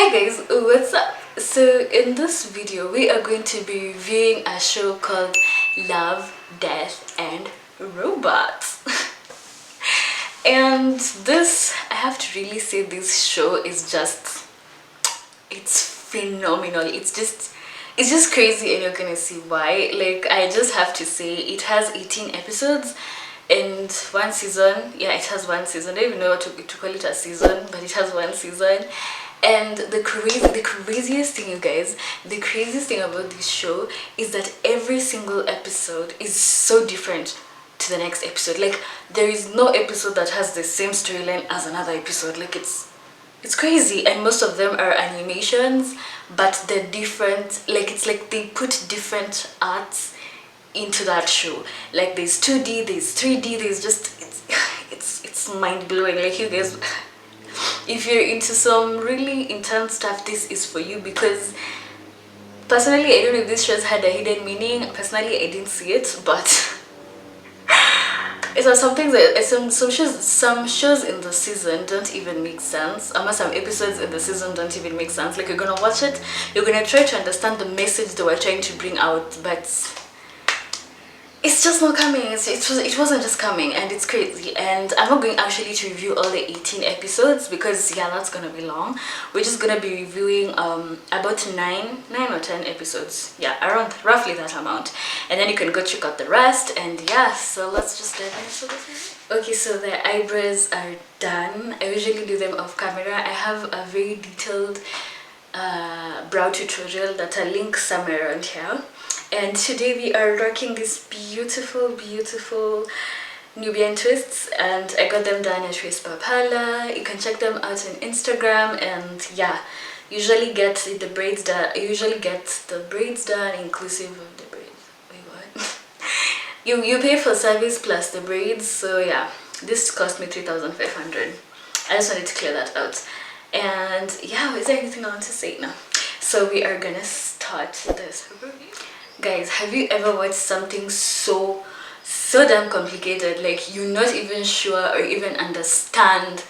Hi guys, what's up? So in this video we are going to be reviewing a show called Love, Death and Robots. And this, I have to really say, this show is just, it's phenomenal. It's just crazy, and you're gonna see why. Like, I just have to say, it has 18 episodes and one season. Yeah, it has one season. I don't even know what to call it a season, but it has one season. And the craziest thing, you guys, the craziest thing about this show is that every single episode is so different to the next episode. Like, there is no episode that has the same storyline as another episode. Like, it's crazy. And most of them are animations, but they're different. Like, it's like they put different arts into that show. Like, there's 2D, there's 3D, there's just, it's mind-blowing. Like, you guys, if you're into some really intense stuff, this is for you. Because personally, I don't know if this shows had a hidden meaning. Personally, I didn't see it, but it was something that some shows in the season don't even make sense. Some episodes in the season don't even make sense. Like, you're gonna watch it, you're gonna try to understand the message they were trying to bring out, but it's just not coming. It wasn't just coming, and it's crazy. And I'm not going actually to review all the 18 episodes because, yeah, that's gonna be long. We're just gonna be reviewing about 9 or 10 episodes, yeah, around roughly that amount, and then you can go check out the rest. And yeah, so let's just dive into this. Okay, so the eyebrows are done. I usually do them off camera. I have a very detailed brow tutorial that I'll link somewhere around here. And today we are rocking these beautiful Nubian twists, and I got them done at Whisper Parlor. You can check them out on Instagram. And yeah, usually get the braids done. I usually get the braids done inclusive of the braids. Wait, what? you pay for service plus the braids. So yeah, this cost me 3,500. I just wanted to clear that out. And yeah, is there anything I want to say now? So we are gonna start this review. Guys, have you ever watched something so damn complicated, like you're not even sure or even understand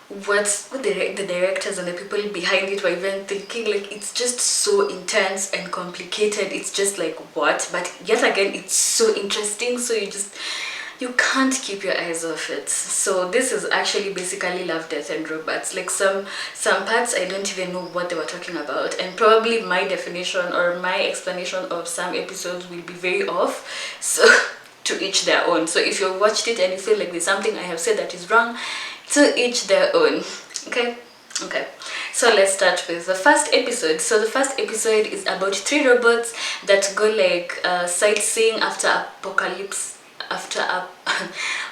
what the directors and the people behind it were even thinking? Like, it's just so intense and complicated. It's just like, what? But yet again, it's so interesting, so you can't keep your eyes off it. So this is actually basically Love, Death and Robots. Like, some parts I don't even know what they were talking about, and probably my definition or my explanation of some episodes will be very off, so to each their own. So if you watched it and you feel like there's something I have said that is wrong, to each their own. Okay, so let's start with the first episode. So the first episode is about 3 robots that go like sightseeing after apocalypse, after a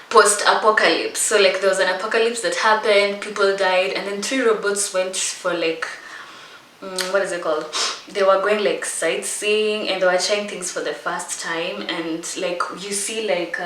post-apocalypse. So like, there was an apocalypse that happened, people died, and then 3 robots went for like what is it called, they were going like sightseeing, and they were trying things for the first time. And like, you see, like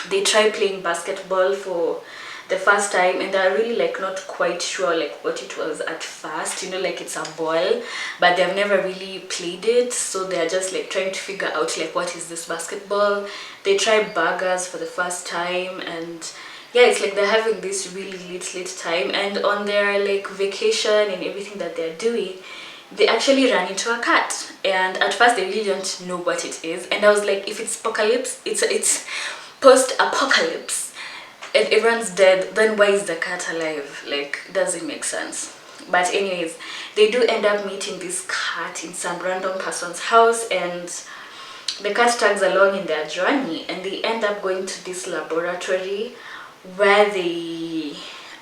they try playing basketball for the first time, and they're really like not quite sure like what it was at first, you know, like it's a ball, but they've never really played it, so they're just like trying to figure out like, what is this basketball. They try burgers for the first time, and yeah, it's like they're having this really lit time. And on their like vacation and everything that they're doing, they actually ran into a cat, and at first they really don't know what it is. And I was like, if it's apocalypse, it's post-apocalypse and everyone's dead, then why is the cat alive? Like, doesn't make sense. But anyways, they do end up meeting this cat in some random person's house, and the cat tags along in their journey, and they end up going to this laboratory where they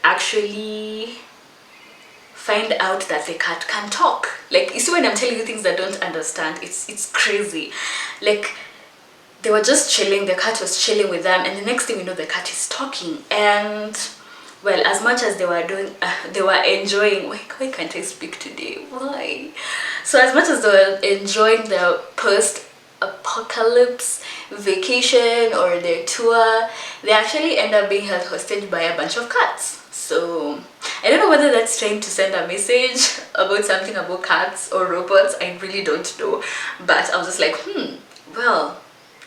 actually find out that the cat can talk. Like, you see, when I'm telling you things that don't understand, it's crazy. Like, they were just chilling, the cat was chilling with them, and the next thing you know, the cat is talking. And well, as much as they were doing they were enjoying, why can't I speak today, why? So as much as they were enjoying their post-apocalypse vacation or their tour, they actually end up being held hostage by a bunch of cats. So I don't know whether that's trying to send a message about something about cats or robots. I really don't know, but I was just like, well,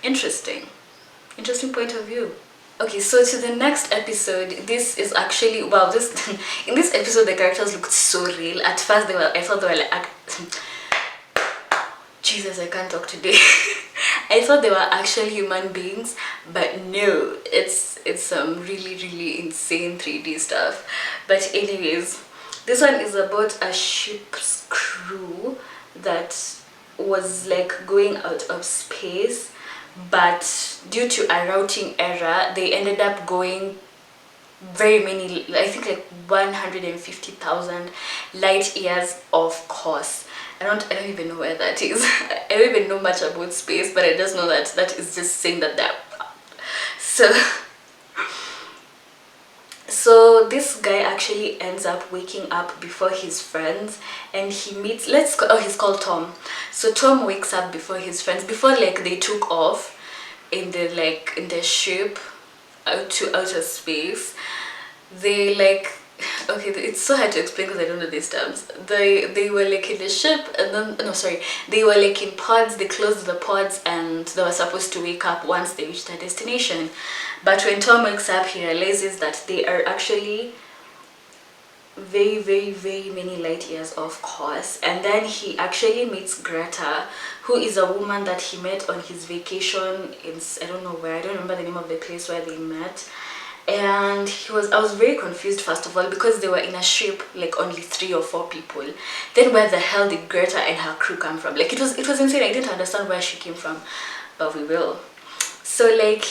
interesting point of view. Okay, so to the next episode. This is actually, wow, this in this episode the characters looked so real. At first I thought they were like Jesus, I can't talk today. I thought they were actual human beings, but no, it's some really insane 3D stuff. But anyways, this one is about a ship's crew that was like going out of space, but due to a routing error, they ended up going very many, I think like 150,000 light years off course. I don't even know where that is. I don't even know much about space, but I just know that that is just saying that they're so so this guy actually ends up waking up before his friends, and he meets, oh, he's called Tom. So Tom wakes up before his friends, before like they took off in the ship out to outer space. They like, okay, it's so hard to explain because I don't know these terms. They were like in the ship, and then, no, sorry, they were like in pods. They closed the pods and they were supposed to wake up once they reached their destination. But when Tom wakes up, he realizes that they are actually very many light years off course. And then he actually meets Greta, who is a woman that he met on his vacation in, I don't know where, I don't remember the name of the place where they met. And I was very confused, first of all, because they were in a ship, like only 3 or 4 people. Then where the hell did Greta and her crew come from? Like, it was insane. I didn't understand where she came from, but we will. So like,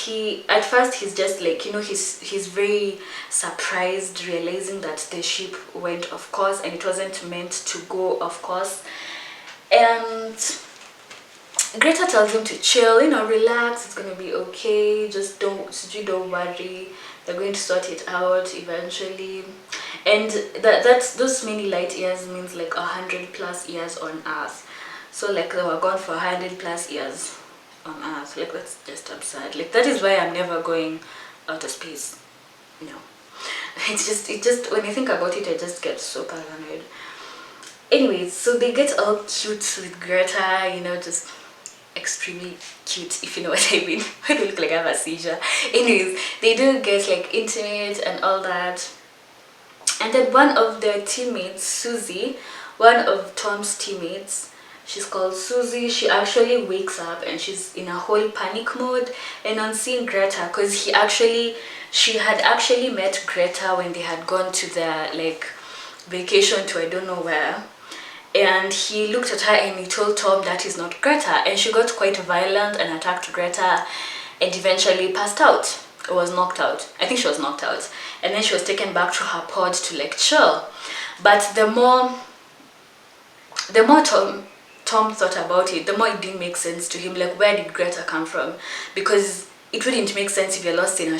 at first he's just like, you know, he's very surprised realizing that the ship went off course and it wasn't meant to go off course. And Greta tells him to chill, you know, relax, it's gonna be okay, just don't worry, they're going to sort it out eventually. And that's those many light years means like 100+ years on Earth. So like they were gone for 100+ years on Earth. Like, that's just absurd. Like, that is why I'm never going out of space. No. It just when I think about it, I just get so paranoid. Anyways, so they get all cute with Greta, you know, just extremely cute, if you know what I mean. I do look like I have a seizure. Anyways, they do get like intimate and all that. And then one of their teammates, Susie, one of Tom's teammates, she's called Susie, she actually wakes up and she's in a whole panic mode. And on seeing Greta, because she had actually met Greta when they had gone to their like vacation to I don't know where. And he looked at her and he told Tom that is not Greta, and she got quite violent and attacked Greta and eventually passed out, or was knocked out. I think she was knocked out, and then she was taken back to her pod to like chill. But the more Tom thought about it, the more it didn't make sense to him. Like, where did Greta come from? Because it wouldn't make sense if you're lost in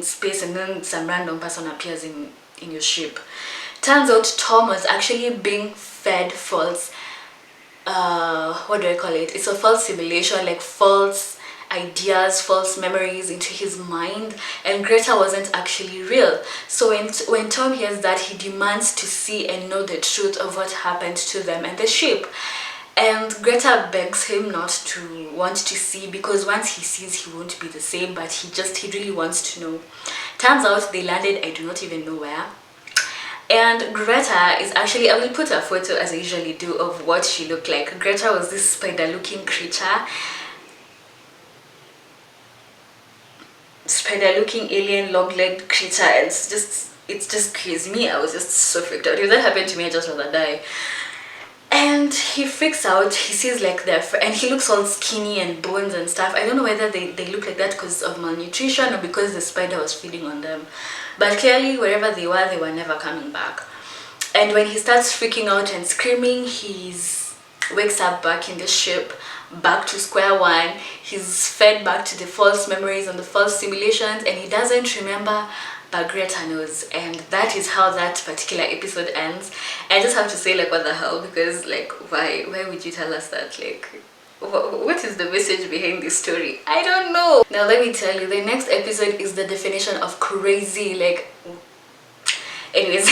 space and then some random person appears in your ship. Turns out Tom was actually being fed false, what do I call it? It's a false simulation, like false ideas, false memories into his mind, and Greta wasn't actually real. So when Tom hears that, he demands to see and know the truth of what happened to them and the ship. And Greta begs him not to want to see, because once he sees he won't be the same, but he really wants to know. Turns out they landed, I do not even know where. And Greta is actually, I will put a photo as I usually do of what she looked like. Greta was this spider-looking creature. Spider-looking alien long-legged creature. It's just crazy. Me, I was just so freaked out. If that happened to me, I just rather die. And he freaks out. He sees like and he looks all skinny and bones and stuff. I don't know whether they look like that because of malnutrition or because the spider was feeding on them. But clearly, wherever they were never coming back. And when he starts freaking out and screaming, he wakes up back in the ship, back to square one. He's fed back to the false memories and the false simulations, and he doesn't remember, but Greta knows. And that is how that particular episode ends. I just have to say, like, what the hell? Because, like, why would you tell us that? Like, what is the message behind this story? I don't know. Now let me tell you, the next episode is the definition of crazy. Like, anyways,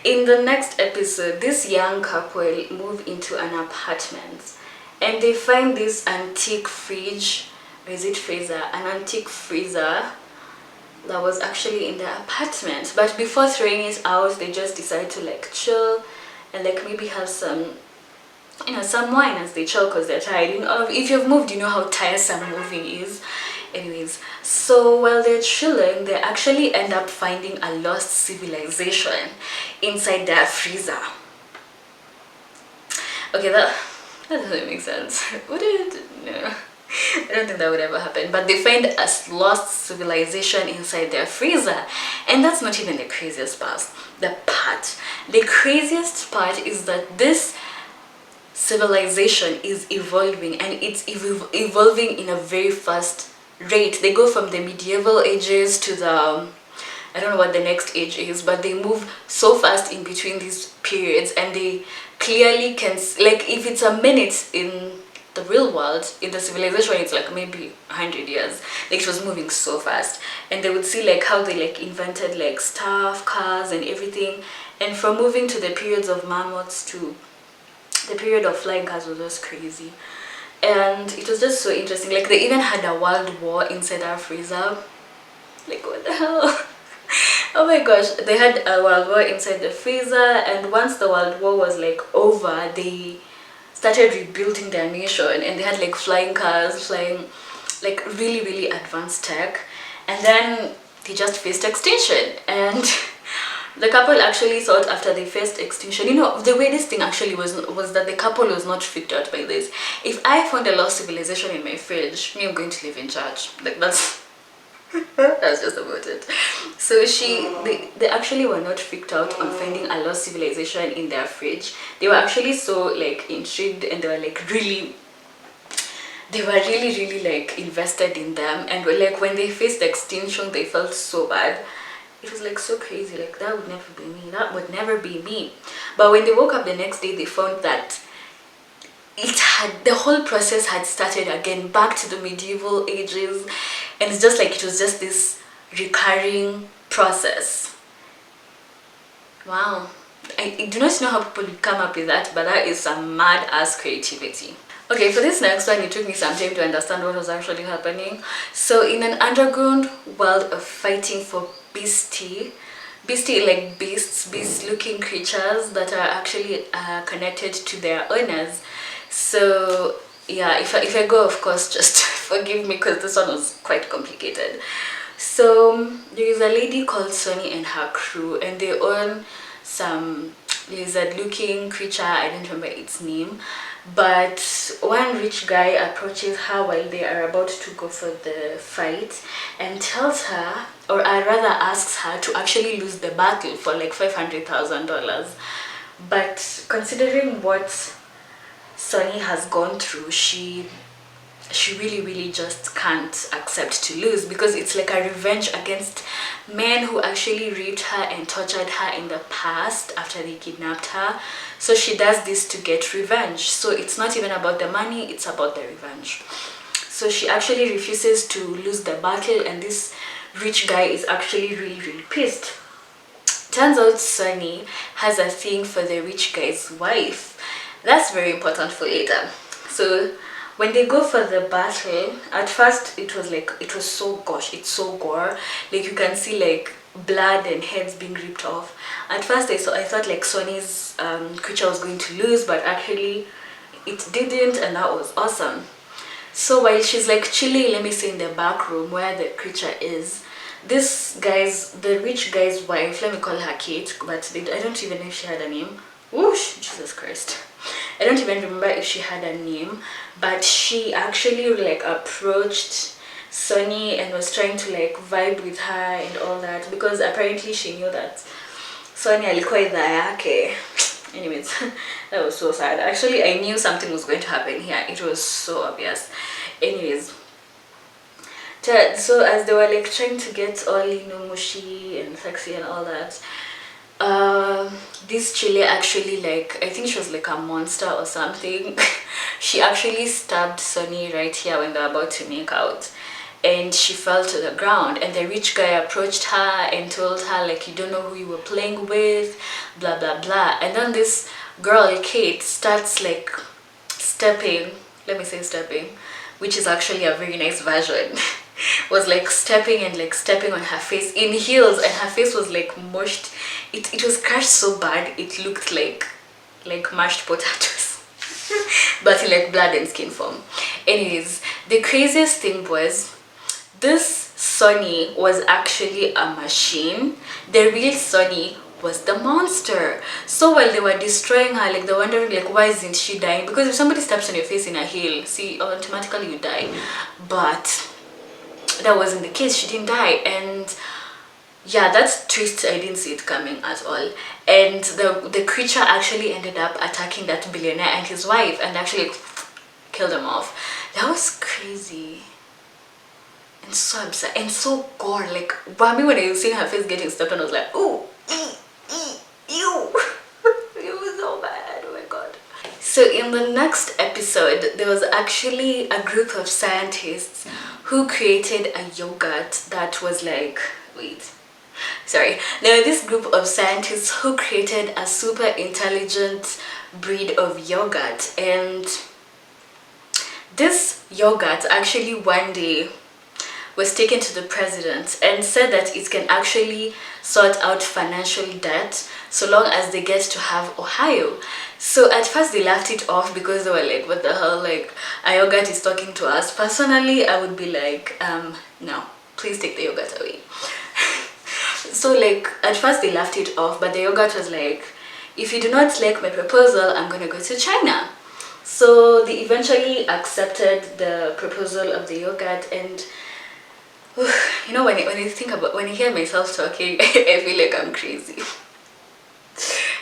in the next episode, this young couple move into an apartment and they find this antique fridge, or is it freezer? An antique freezer that was actually in their apartment. But before throwing it out, they just decided to like chill and like maybe have some, you know, some wine as they chill because they're tired. You know, if you've moved, you know how tiresome moving is. Anyways, so while they're chilling, they actually end up finding a lost civilization inside their freezer. Okay, that doesn't make sense. Would it? No. I don't think that would ever happen. But they find a lost civilization inside their freezer. And that's not even the craziest part. The craziest part is that this civilization is evolving, and it's evolving in a very fast rate. They go from the medieval ages to the I don't know what the next age is, but they move so fast in between these periods, and they clearly can, like, if it's a minute in the real world, in the civilization it's like maybe 100 years. Like, it was moving so fast, and they would see like how they like invented like stuff, cars and everything. And from moving to the periods of mammoths to the period of flying cars was just crazy. And it was just so interesting. Like, they even had a world war inside our freezer. Like, what the hell? Oh my gosh, they had a world war inside the freezer, and once the world war was like over, they started rebuilding their nation, and they had like flying cars, flying, like really advanced tech. And then they just faced extinction, and the couple actually thought after they faced extinction, you know, the weirdest thing actually was that the couple was not freaked out by this. If I found a lost civilization in my fridge, me, I'm going to live in church. Like, that's that's just about it. So they actually were not freaked out on finding a lost civilization in their fridge. They were actually so like intrigued, and they were really like invested in them. And like when they faced extinction, they felt so bad. It was like so crazy. Like, that would never be me, that would never be me. But when they woke up the next day, they found that the whole process had started again, back to the medieval ages. And it's just like it was just this recurring process. Wow, I do not know how people come up with that, but that is some mad ass creativity. Okay, for this next one, it took me some time to understand what was actually happening. So in an underground world of fighting for beastie, like beast looking creatures that are actually connected to their owners. So yeah, if I go, of course, just forgive me because this one was quite complicated. So there is a lady called Sonny and her crew, and they own some lizard looking creature. I don't remember its name, but one rich guy approaches her while they are about to go for the fight, and tells her, or I rather asks her, to actually lose the battle for like $500,000. But considering what Sonny has gone through, she really just can't accept to lose, because it's like a revenge against men who actually raped her and tortured her in the past after they kidnapped her. So she does this to get revenge. So it's not even about the money, it's about the revenge. So she actually refuses to lose the battle, and this rich guy is actually really pissed. Turns out Sonny has a thing for the rich guy's wife. That's very important for later. So when they go for the battle, at first it was so gore. Like, you can see like blood and heads being ripped off. At first I thought like Sonny's creature was going to lose, but actually it didn't, and that was awesome. So while she's like chilling, let me say, in the back room where the creature is, the rich guy's wife, let me call her Kate, but I don't even know if she had a name. Whoosh, Jesus Christ. I don't even remember if she had a name, but she actually like approached Sonny and was trying to like vibe with her and all that, because apparently she knew that Sonny alikuwa idhaa yake. Anyways, that was so sad. Actually, I knew something was going to happen here. It was so obvious. Anyways, so as they were like trying to get all, you know, mushy and sexy and all that, this Chile actually, like, I think she was like a monster or something. She actually stabbed Sonny right here when they were about to make out, and she fell to the ground. And the rich guy approached her and told her like, you don't know who you were playing with, blah blah blah. And then this girl Kate starts like stepping, which is actually a very nice version. was like stepping and like stepping on her face in heels, and her face was like mushed. It was crushed so bad it looked like mashed potatoes. But in like blood and skin form. Anyways, the craziest thing was this Sonny was actually a machine. The real Sonny was the monster. So while they were destroying her, like they were wondering like why isn't she dying? Because if somebody steps on your face in a heel, see, automatically you die. But that wasn't the case. She didn't die. And yeah, that's twist, I didn't see it coming at all. And the creature actually ended up attacking that billionaire and his wife and actually killed them off. That was crazy and so absurd and so gore. Like Bambi, when I was seeing her face getting stepped on, I was like, ooh, ew. It was so bad. Oh my god. So in the next episode, there was actually a group of scientists who created a yogurt that was like, wait, sorry, there were this group of scientists who created a super intelligent breed of yogurt, and this yogurt actually one day was taken to the president and said that it can actually sort out financial debt so long as they get to have Ohio. So at first they laughed it off because they were like, what the hell, like a yogurt is talking to us. Personally, I would be like, no, please take the yogurt away. So like at first they laughed it off, but the yogurt was like, if you do not like my proposal, I'm gonna go to China. So they eventually accepted the proposal of the yogurt. And you know, when I hear myself talking, I feel like I'm crazy.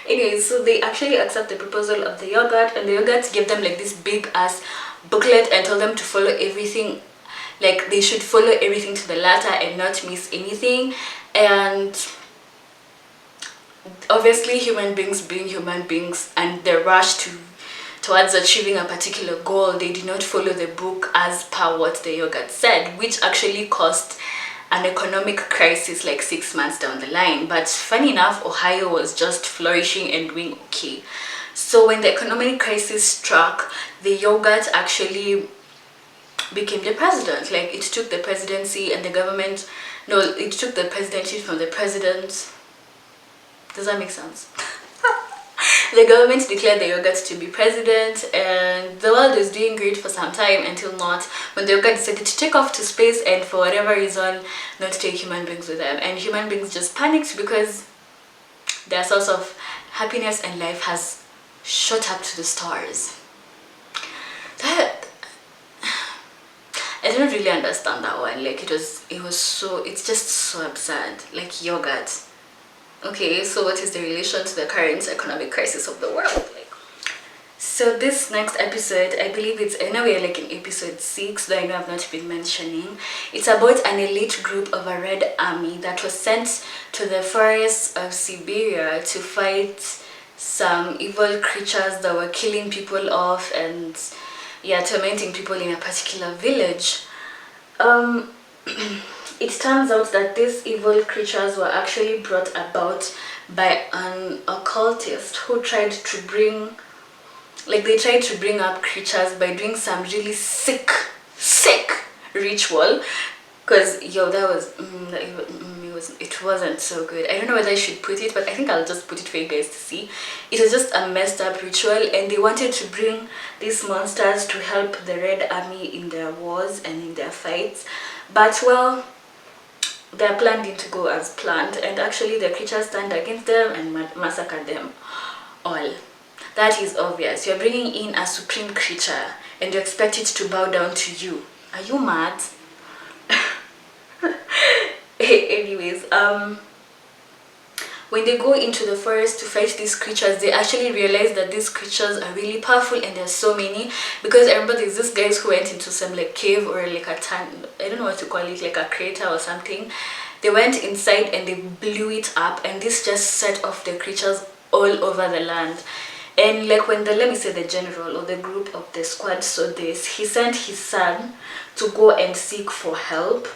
Anyway, so they actually accept the proposal of the yogurt, and the yogurt gave them like this big ass booklet and told them to follow everything, like they should follow everything to the letter and not miss anything. And obviously human beings being human beings and the rush towards achieving a particular goal, they did not follow the book as per what the yogurt said, which actually caused an economic crisis like 6 months down the line. But funny enough, Ohio was just flourishing and doing okay. So when the economic crisis struck, the yogurt actually became the president. Like it took the presidency and the government, no, it took the presidency from the president. Does that make sense? The government declared the yogurt to be president, and the world was doing great for some time until not, when the yogurt decided to take off to space and for whatever reason not take human beings with them. And human beings just panicked because their source of happiness and life has shot up to the stars. That I didn't really understand that one. Like it's just so absurd. Like yogurt. Okay, so what is the relation to the current economic crisis of the world? Like, so this next episode, I believe it's, I know we're like in episode 6, though I know I've not been mentioning. It's about an elite group of a red army that was sent to the forests of Siberia to fight some evil creatures that were killing people off and yeah, tormenting people in a particular village. It turns out that these evil creatures were actually brought about by an occultist who tried to bring up creatures by doing some really sick ritual. Because that was it wasn't so good. I don't know whether I should put it, but I think I'll just put it for you guys to see. It was just a messed up ritual, and they wanted to bring these monsters to help the Red Army in their wars and in their fights. But well, their plan didn't go as planned, and actually the creatures turned against them and massacred them all. That is obvious. You're bringing in a supreme creature and you expect it to bow down to you. Are you mad? Anyways, when they go into the forest to fight these creatures, they actually realize that these creatures are really powerful, and there's so many. Because I remember there's these guys who went into some like cave or like a I don't know what to call it, like a crater or something. They went inside and they blew it up, and this just set off the creatures all over the land. And like when let me say the general or the group of the squad saw this, he sent his son to go and seek for help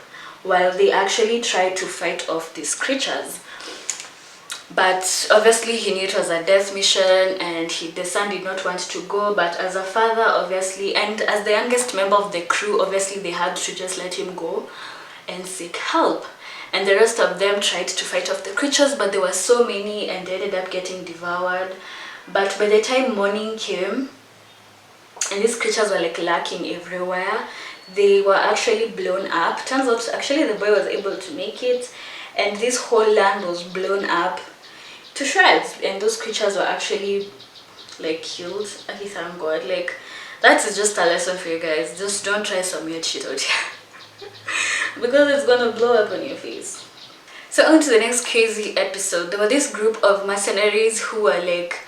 while they actually tried to fight off these creatures. but obviously he knew it was a death mission, and the son did not want to go. But as a father, obviously, and as the youngest member of the crew, obviously they had to just let him go and seek help. And the rest of them tried to fight off the creatures, but there were so many and they ended up getting devoured. But by the time morning came and these creatures were like lurking everywhere, they were actually blown up. Turns out actually the boy was able to make it, and this whole land was blown up to shreds, and those creatures were actually like killed. Okay, thank God. Like, that is just a lesson for you guys. Just don't try some weird shit out here because it's gonna blow up on your face. So on to the next crazy episode. There were this group of mercenaries who were like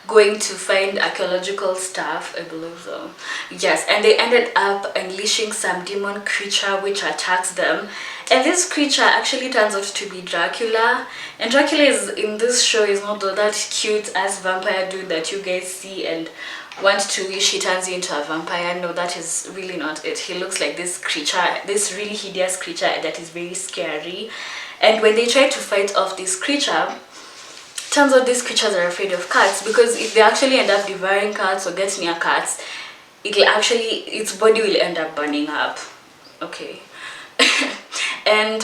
going to find archaeological stuff, I believe so. Yes, and they ended up unleashing some demon creature which attacks them. And this creature actually turns out to be Dracula. And Dracula is in this show is not that cute as vampire dude that you guys see and want to wish he turns you into a vampire. No, that is really not it. He looks like this creature, this really hideous creature that is very scary. And when they try to fight off this creature, turns out these creatures are afraid of cats, because if they actually end up devouring cats or get near cats, its body will end up burning up. Okay. And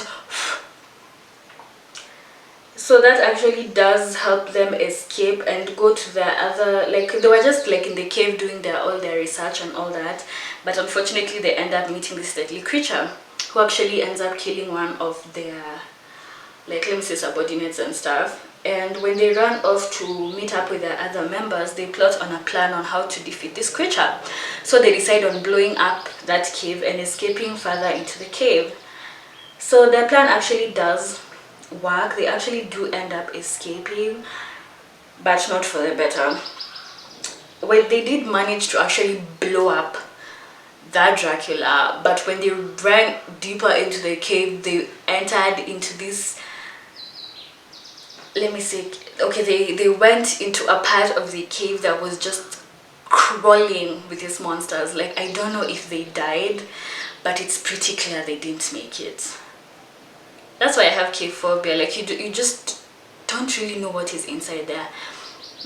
so that actually does help them escape and go to their other, like they were just like in the cave doing all their research and all that, but unfortunately they end up meeting this deadly creature who actually ends up killing one of their, like, let me say, subordinates and stuff. And when they run off to meet up with their other members, they plot on a plan on how to defeat this creature. So they decide on blowing up that cave and escaping further into the cave. So their plan actually does work. They actually do end up escaping, but not for the better. Well, they did manage to actually blow up that Dracula, but when they ran deeper into the cave, they entered into this, let me say, okay, they went into a part of the cave that was just crawling with these monsters. Like, I don't know if they died, but it's pretty clear they didn't make it. That's why I have cave phobia. Like, you just don't really know what is inside there.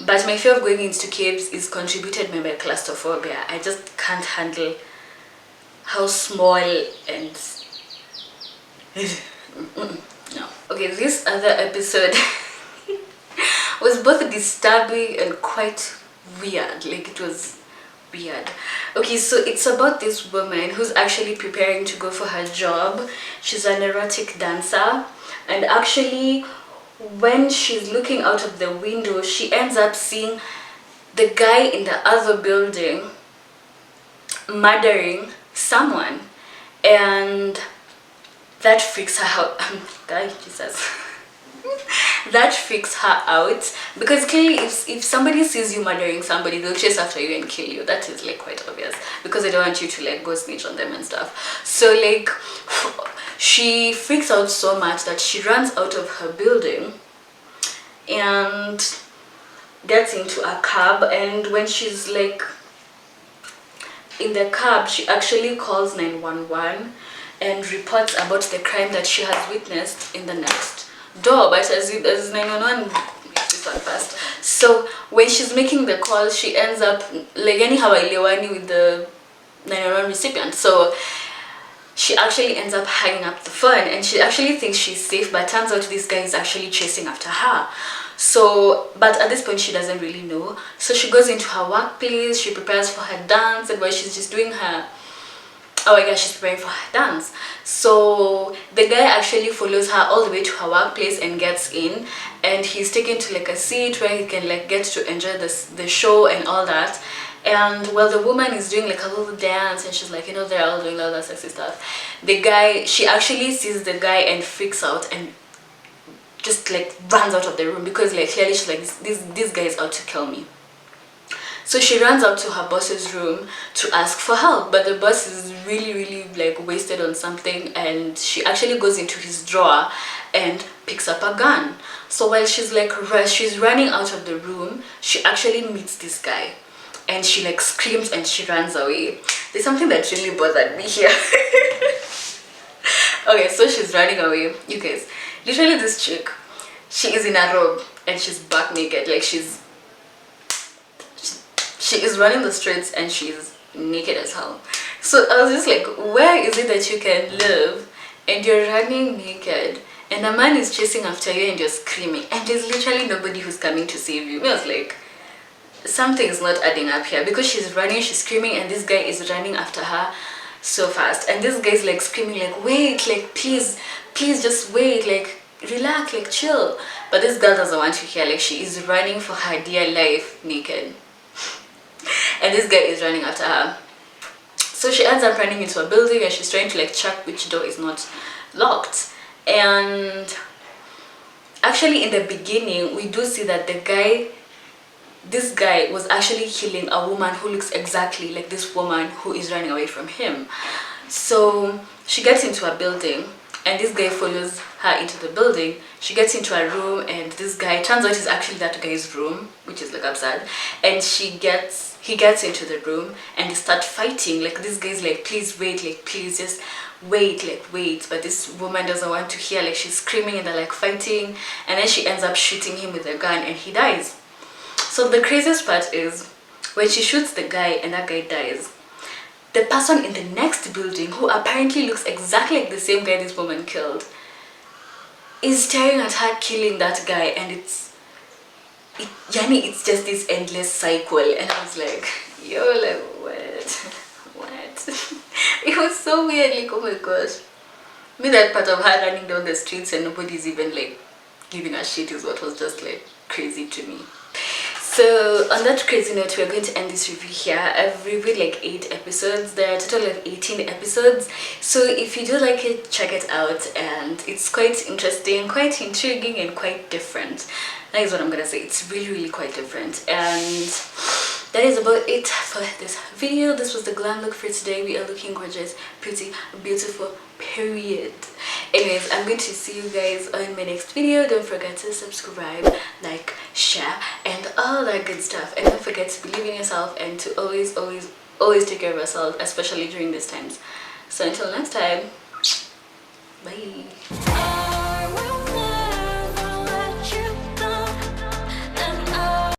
But my fear of going into caves is contributed by my claustrophobia. I just can't handle how small and no. Okay, this other episode was both disturbing and quite weird. Like, it was weird. Okay, so it's about this woman who's actually preparing to go for her job. She's an erotic dancer, and actually when she's looking out of the window, she ends up seeing the guy in the other building murdering someone, and that freaks her out. God, Jesus. That freaks her out, because clearly if somebody sees you murdering somebody, they'll chase after you and kill you. That is like quite obvious, because they don't want you to like go snitch on them and stuff. So like, she freaks out so much that she runs out of her building and gets into a cab. And when she's like in the cab, she actually calls 911 and reports about the crime that she has witnessed in the next door. But as 911 makes this one fast. So when she's making the call, she ends up like anyhow with the 911 recipient. So she actually ends up hanging up the phone, and she actually thinks she's safe, but turns out this guy is actually chasing after her. So, but at this point she doesn't really know. So she goes into her workplace, she prepares for her dance, and while she's just doing her, oh my gosh, she's preparing for her dance. So the guy actually follows her all the way to her workplace and gets in, and he's taken to like a seat where he can like get to enjoy the show and all that. And while the woman is doing like a little dance and she's like, you know, they're all doing all that sexy stuff, the guy, she actually sees the guy and freaks out and just like runs out of the room, because like clearly she's like, this guy is out to kill me. So she runs up to her boss's room to ask for help, but the boss is really like wasted on something, and she actually goes into his drawer and picks up a gun. So while she's like she's running out of the room, she actually meets this guy, and she like screams and she runs away. There's something that really bothered me here. Okay, so she's running away. You guys, literally this chick, she is in a robe and she's buck naked. Like she is running the streets and she's naked as hell. So I was just like, where is it that you can live and you're running naked and a man is chasing after you and you're screaming and there's literally nobody who's coming to save you? I was like, something's not adding up here, because she's running, she's screaming, and this guy is running after her so fast, and this guy's like screaming like, wait, like please just wait, like relax, like chill. But this girl doesn't want to hear. Like she is running for her dear life naked and this guy is running after her. So she ends up running into a building and she's trying to like check which door is not locked. And actually in the beginning we do see that this guy was actually killing a woman who looks exactly like this woman who is running away from him. So she gets into a building and this guy follows her into the building. She gets into a room and this guy, turns out is actually that guy's room, which is like absurd. And he gets into the room and they start fighting. Like this guy's like, please wait, like please just wait, like wait. But this woman doesn't want to hear. Like she's screaming and they're like fighting, and then she ends up shooting him with a gun and he dies. So the craziest part is when she shoots the guy and that guy dies, the person in the next building, who apparently looks exactly like the same guy this woman killed, is staring at her killing that guy, and it's just this endless cycle. And I was like, yo, like what? It was so weird. Like, oh my gosh, me, that part of her running down the streets and nobody's even like giving a shit is what was just like crazy to me. So on that crazy note, we're going to end this review here. I've reviewed like 8 episodes. There are a total of 18 episodes. So if you do like it, check it out. And it's quite interesting, quite intriguing, and quite different. That is what I'm gonna say. It's really, really quite different. And that is about it for this video. This was the glam look for today. We are looking gorgeous, pretty, beautiful, period. Anyways, I'm going to see you guys on my next video. Don't forget to subscribe, like, share, and all that good stuff. And don't forget to believe in yourself and to always take care of yourself, especially during these times. So until next time, bye.